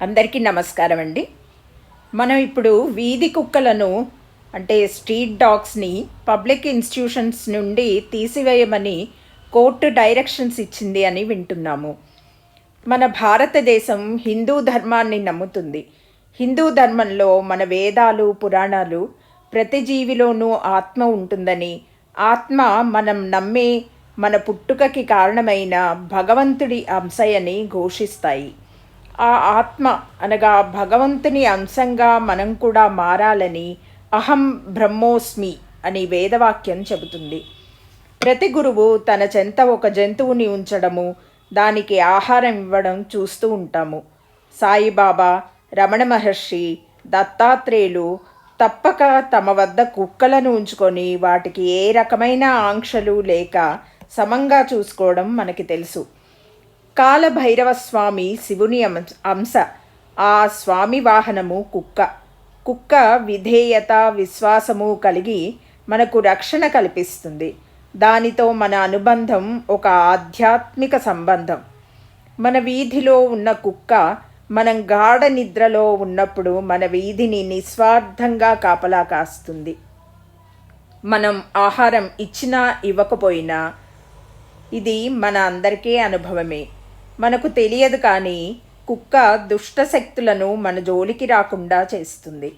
అందరికీ నమస్కారం అండి. మనం ఇప్పుడు వీధి కుక్కలను అంటే స్ట్రీట్ డాగ్స్ని పబ్లిక్ ఇన్స్టిట్యూషన్స్ నుండి తీసివేయమని కోర్టు డైరెక్షన్స్ ఇచ్చింది అని వింటున్నాము. మన భారతదేశం హిందూ ధర్మాన్ని నమ్ముతుంది. హిందూ ధర్మంలో మన వేదాలు పురాణాలు ప్రతి జీవిలోనూ ఆత్మ ఉంటుందని, ఆత్మ మనం నమ్మే మన పుట్టుకకి కారణమైన భగవంతుడి అంశయని ఘోషిస్తాయి. ఆ ఆత్మ అనగా భగవంతుని అంశంగా మనం కూడా మారాలని అహం బ్రహ్మోస్మి అని వేదవాక్యం చెబుతుంది. ప్రతి గురువు తన చెంత ఒక జంతువుని ఉంచడము, దానికి ఆహారం ఇవ్వడం చూస్తూ ఉంటాము. సాయిబాబా, రమణ మహర్షి, దత్తాత్రేయులు తప్పక తమ వద్ద కుక్కలను ఉంచుకొని వాటికి ఏ రకమైన ఆంక్షలు లేక సమంగా చూసుకోవడం మనకి తెలుసు. కాలభైరవ స్వామి శివుని అంశ. ఆ స్వామి వాహనము కుక్క. కుక్క విధేయత విశ్వాసము కలిగి మనకు రక్షణ కల్పిస్తుంది. దానితో మన అనుబంధం ఒక ఆధ్యాత్మిక సంబంధం. మన వీధిలో ఉన్న కుక్క మనం గాఢ నిద్రలో ఉన్నప్పుడు మన వీధిని నిస్వార్థంగా కాపలా కాస్తుంది. మనం ఆహారం ఇచ్చినా ఇవ్వకపోయినా ఇది మన అందరికీ అనుభవమే. మనకు తెలియదు కానీ కుక్క దుష్టశక్తులను మన జోలికి రాకుండా చేస్తుంది.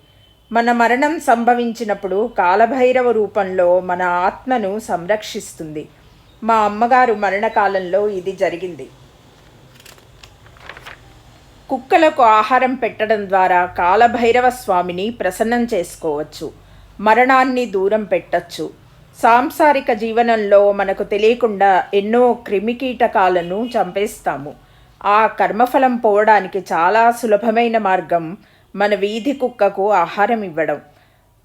మన మరణం సంభవించినప్పుడు కాలభైరవ రూపంలో మన ఆత్మను సంరక్షిస్తుంది. మా అమ్మగారు మరణకాలంలో ఇది జరిగింది. కుక్కలకు ఆహారం పెట్టడం ద్వారా కాలభైరవ స్వామిని ప్రసన్నం చేసుకోవచ్చు. మరణాన్ని దూరం పెట్టచ్చు. సాంసారిక జీవనంలో మనకు తెలియకుండా ఎన్నో క్రిమికీటకాలను చంపేస్తాము. ఆ కర్మఫలం పోవడానికి చాలా సులభమైన మార్గం మన వీధి కుక్కకు ఆహారం ఇవ్వడం.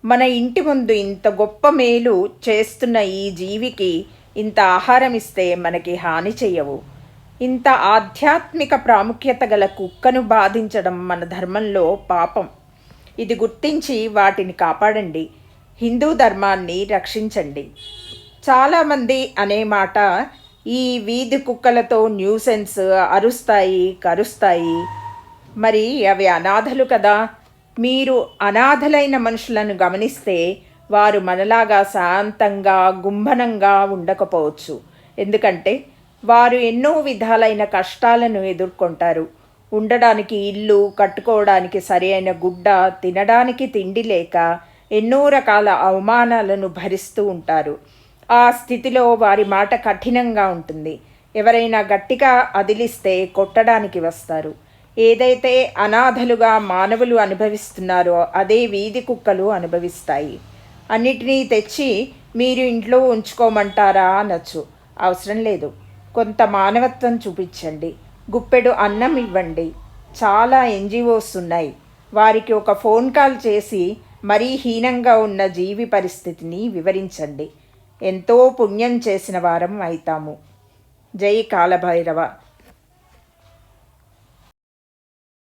మన ఇంటి ముందు ఇంత గొప్ప మేలు చేస్తున్న ఈ జీవికి ఇంత ఆహారం ఇస్తే మనకి హాని చెయ్యవు. ఇంత ఆధ్యాత్మిక ప్రాముఖ్యత గల కుక్కను బాధించడం మన ధర్మంలో పాపం. ఇది గుర్తించి వాటిని కాపాడండి. హిందూ ధర్మాన్ని రక్షించండి. చాలామంది అనే మాట, ఈ వీధి కుక్కలతో న్యూసెన్స్, అరుస్తాయి కరుస్తాయి. మరి అవి అనాథలు కదా. మీరు అనాథలైన మనుషులను గమనిస్తే వారు మనలాగా శాంతంగా గుంభనంగా ఉండకపోవచ్చు. ఎందుకంటే వారు ఎన్నో విధాలైన కష్టాలను ఎదుర్కొంటారు. ఉండడానికి ఇల్లు, కట్టుకోవడానికి సరైన గుడ్డ, తినడానికి తిండి లేక ఎన్నో రకాల అవమానాలను భరిస్తూ ఉంటారు. ఆ స్థితిలో వారి మాట కఠినంగా ఉంటుంది. ఎవరైనా గట్టిగా అదిలిస్తే కొట్టడానికి వస్తారు. ఏదైతే అనాథలుగా మానవులు అనుభవిస్తున్నారో అదే వీధి కుక్కలు అనుభవిస్తాయి. అన్నిటినీ తెచ్చి మీరు ఇంట్లో ఉంచుకోమంటారా అనొచ్చు. అవసరం లేదు. కొంత మానవత్వం చూపించండి. గుప్పెడు అన్నం ఇవ్వండి. చాలా ఎన్జిఓస్ ఉన్నాయి. వారికి ఒక ఫోన్ కాల్ చేసి మరీ హీనంగా ఉన్న జీవి పరిస్థితిని వివరించండి. ఎంతో పుణ్యం చేసిన వారం అవుతాము. జై కాలభైరవ.